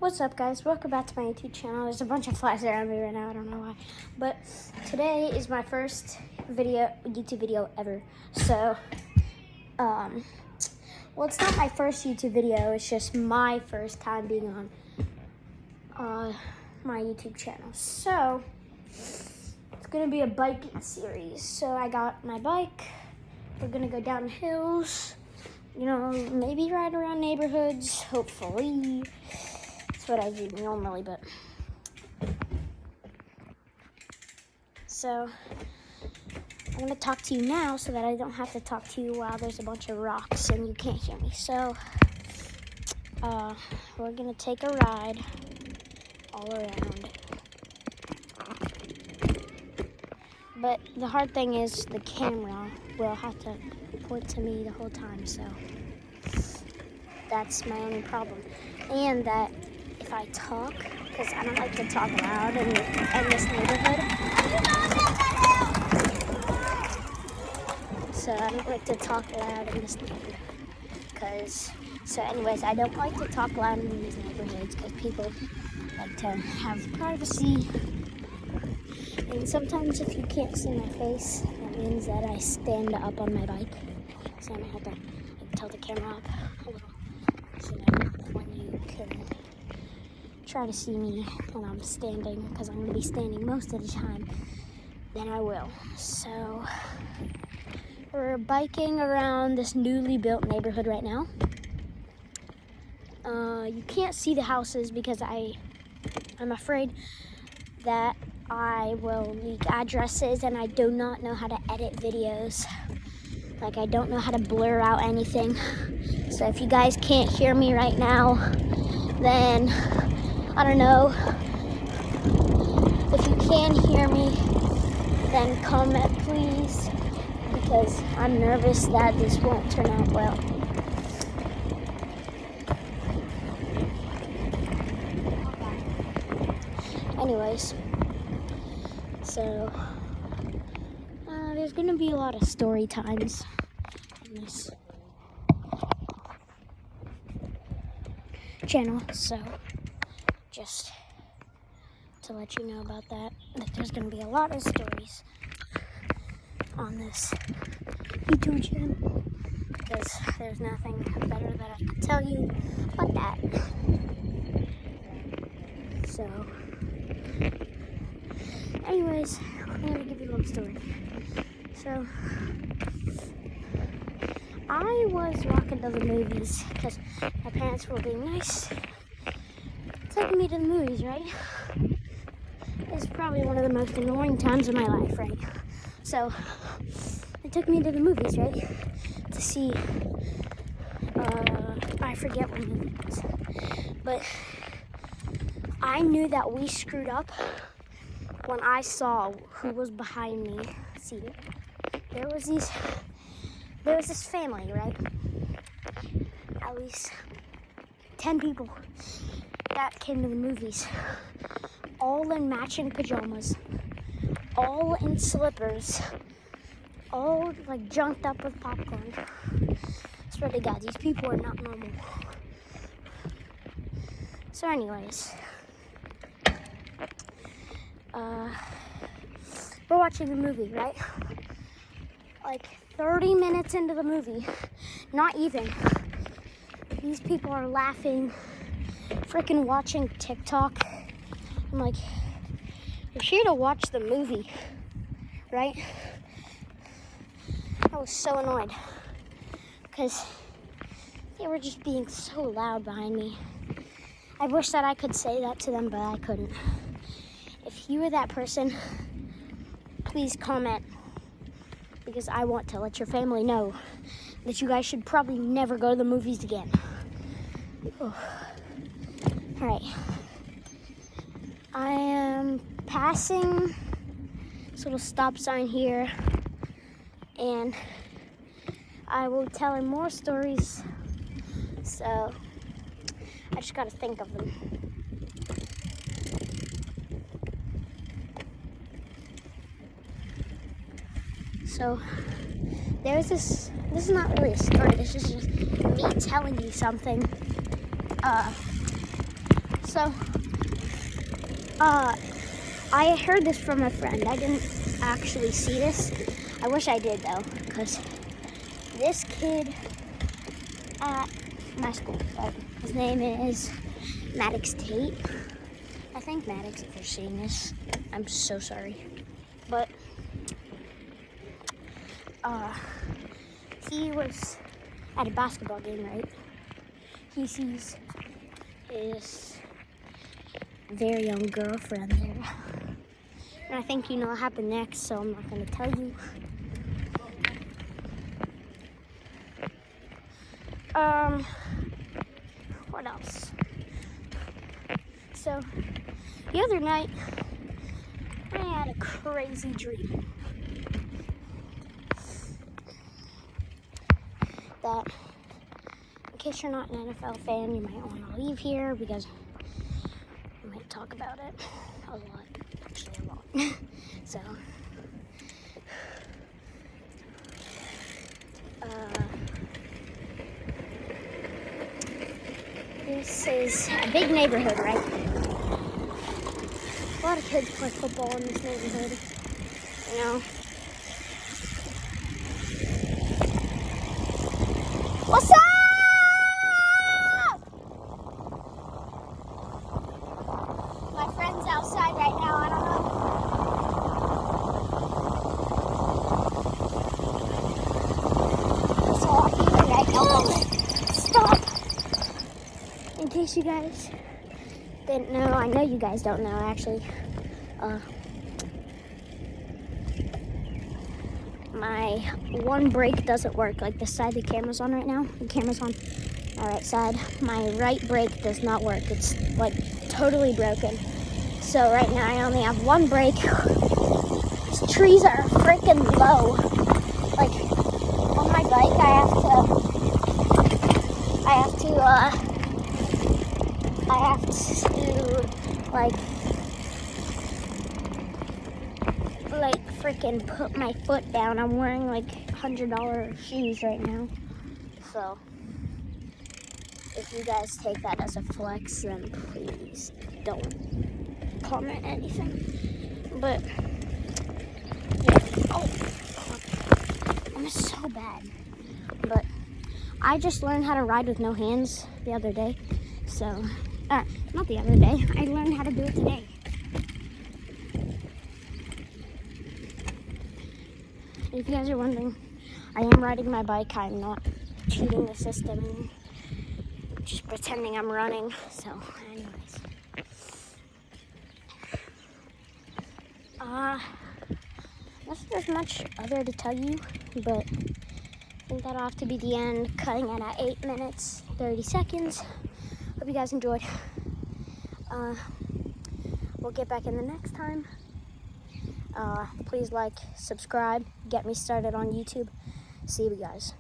What's up, guys? Welcome back to my YouTube channel. There's a bunch of flies around me right now. I don't know why. But today is my first YouTube video ever. So, well, it's not my first YouTube video. It's just my first time being on my YouTube channel. So, it's going to be a biking series. So, I got my bike. We're going to go down hills. You know, maybe ride around neighborhoods, hopefully. That's what I do normally, but so I'm gonna talk to you now so that I don't have to talk to you while there's a bunch of rocks and you can't hear me. So we're gonna take a ride all around, but the hard thing is the camera will have to point to me the whole time, so that's my only problem. And that if I talk, because I don't like to talk loud in this neighborhood. So I don't like to talk loud in this neighborhood. Anyways, I don't like to talk loud in these neighborhoods because people like to have privacy. And sometimes if you can't see my face, that means that I stand up on my bike. So I'm going to have to tilt the camera up a little so that when you can try to see me when I'm standing, because I'm going to be standing most of the time, then I will. So we're biking around this newly built neighborhood right now. You can't see the houses because I'm afraid that I will leak addresses, and I do not know how to edit videos. Like, I don't know how to blur out anything. So if you guys can't hear me right now, then I don't know. If you can hear me, then comment, please, because I'm nervous that this won't turn out well. Anyways, so there's gonna be a lot of story times in this channel, so just to let you know about that there's going to be a lot of stories on this YouTube channel, because there's nothing better that I can tell you about that. So, anyways, I'm going to give you a little story. So, I was walking to the movies because my parents were being nice, taking me to the movies, right? It's probably one of the most annoying times of my life, right? So they took me to the movies, right? To see, I forget what movie it was, but I knew that we screwed up when I saw who was behind me seated. There was this family, right? At least 10 people that came to the movies, all in matching pajamas, all in slippers, all like junked up with popcorn. I swear to God, these people are not normal. So anyways, we're watching the movie, right? Like 30 minutes into the movie, not even, these people are laughing, freaking watching TikTok. I'm like, you're here to watch the movie, right? I was so annoyed because they were just being so loud behind me. I wish that I could say that to them, but I couldn't. If you were that person, please comment, because I want to let your family know that you guys should probably never go to the movies again. Oh. All right. I am passing this little stop sign here, and I will be telling more stories, so I just gotta think of them. So there's this is not really a story, this is just me telling you something. So, I heard this from a friend. I didn't actually see this. I wish I did though, because this kid at my school, his name is Maddox Tate. I think Maddox, if you're seeing this, I'm so sorry. But, he was at a basketball game, right? He sees his very young girlfriend there. And I think you know what happened next, so I'm not going to tell you. What else? So, the other night, I had a crazy dream. That, in case you're not an NFL fan, you might want to leave here because I might talk about it a lot. Actually, a lot. So, this is a big neighborhood, right? A lot of kids play football in this neighborhood, you know. What's up? My friend's outside right now, I don't know. He's walking right now. Stop! In case you guys didn't know, I know you guys don't know actually. My one brake doesn't work, like the side the camera's on right now. The camera's on my right side. My right brake does not work. It's like totally broken. So right now I only have one brake. These trees are freaking low. Like on my bike I have to like freaking put my foot down. I'm wearing like $100 shoes right now. So if you guys take that as a flex, then please don't comment anything. But yeah. Oh, I'm so bad. But I just learned how to ride with no hands the other day. So, not the other day. I learned how to do it today. If you guys are wondering, I am riding my bike. I'm not cheating the system. Just pretending I'm running. So, anyways. Unless there's much other to tell you, but I think that'll have to be the end, cutting it at 8 minutes, 30 seconds. Hope you guys enjoyed. We'll get back in the next time. Please like, subscribe, get me started on YouTube. See you guys.